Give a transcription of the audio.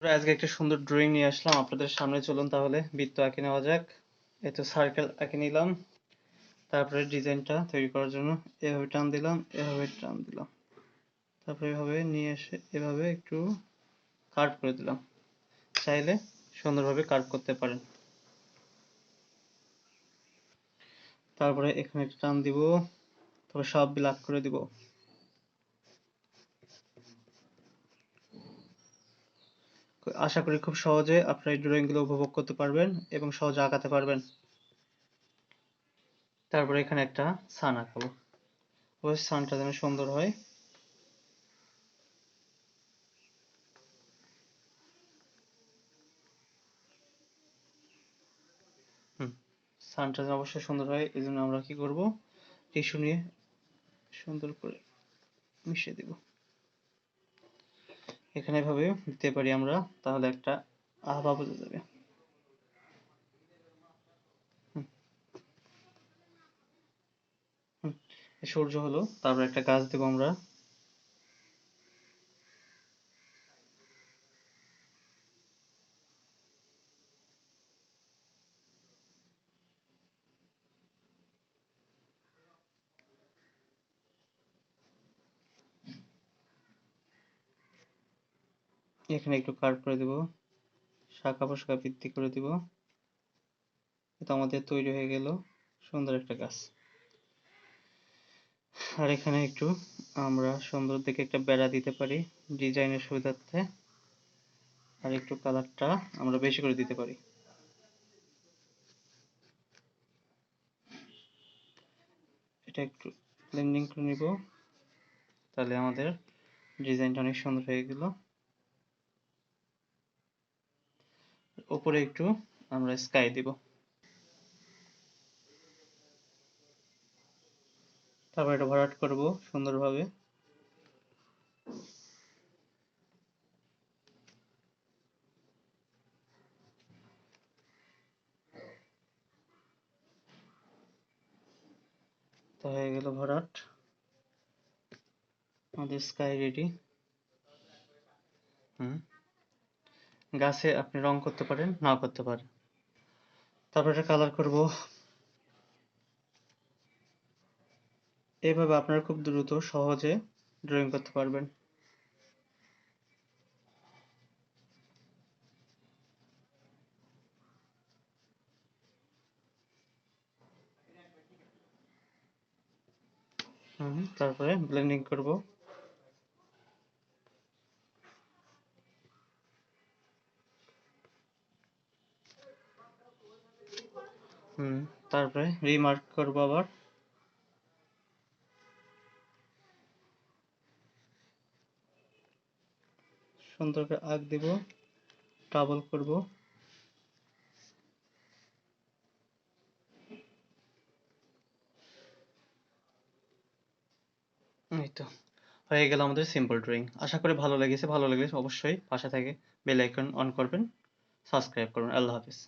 আজকে একটা সুন্দর ড্রয়িং নিয়ে আসলাম আপনাদের সামনে। চলুন তাহলে বৃত্ত আঁকে নেওয়া যাক। এই তো সার্কেল আঁকে নিলাম। তারপরে ডিজাইনটা তৈরি করার জন্য এভাবে টান দিলাম, এভাবে টান দিলাম, তারপরে এভাবে নিয়ে এসে এভাবে একটু কার্ভ করে দিলাম। চাইলে সুন্দরভাবে কার্ভ করতে পারেন। তারপরে এখানে একটা টান দিব, তারপর সব ব্ল্যাক করে দিব। আশা করি খুব সহজে আপনারা এই ড্রয়িংগুলো উপভোগ করতে পারবেন এবং সহজে আঁকাতে পারবেন। তারপরে এখানে একটা সান আঁকাবো, ওই সানটা যেন সুন্দর হয়। সানটা যেন অবশ্যই সুন্দর হয়, এই জন্য আমরা কি করব, টিস্যু নিয়ে সুন্দর করে মিশিয়ে দিব। এখানে এভাবে দিতে পারি আমরা, তাহলে একটা আভা বোঝা যাবে। সূর্য হলো, তারপর একটা গাছ দেবো আমরা। এখানে একটু কার্ভ করে দিব, শাখা প্রশাখা বৃদ্ধি করে দিব। এটা আমাদের তৈরি হয়ে গেল সুন্দর একটা গাছ। আর এখানে একটু আমরা সুন্দর দেখে একটা বেড়া দিতে পারি ডিজাইনের সুবিধার্থে। আর একটু কালারটা আমরা বেশি করে দিতে পারি। এটা একটু ব্লেন্ডিং করে নিব, তাহলে আমাদের ডিজাইনটা অনেক সুন্দর হয়ে গেল। উপরে একটু আমরা স্কাই দিব। তারপর এটা ভরাট করব সুন্দরভাবে। তো হয়ে গেল ভরাট, আমাদের স্কাই রেডি। গাছে আপনি রং করতে পারেন, নাও করতে পারেন। তারপর এটা কালার করব। এইভাবে আপনারা খুব দ্রুত সহজে ড্রয়িং করতে পারবেন। তারপরে ব্লেন্ডিং করব। তারপরে রিমার্ক করব আবার। সুন্দর করে আঁক দিব, ডাবল করব। এই তো হয়ে গেল আমাদের সিম্পল ড্রয়িং। আশা করি ভালো লেগেছে। ভালো লাগলে অবশ্যই পাশে থেকে বেল আইকন অন করবেন, সাবস্ক্রাইব করবেন। আল্লাহ হাফিজ।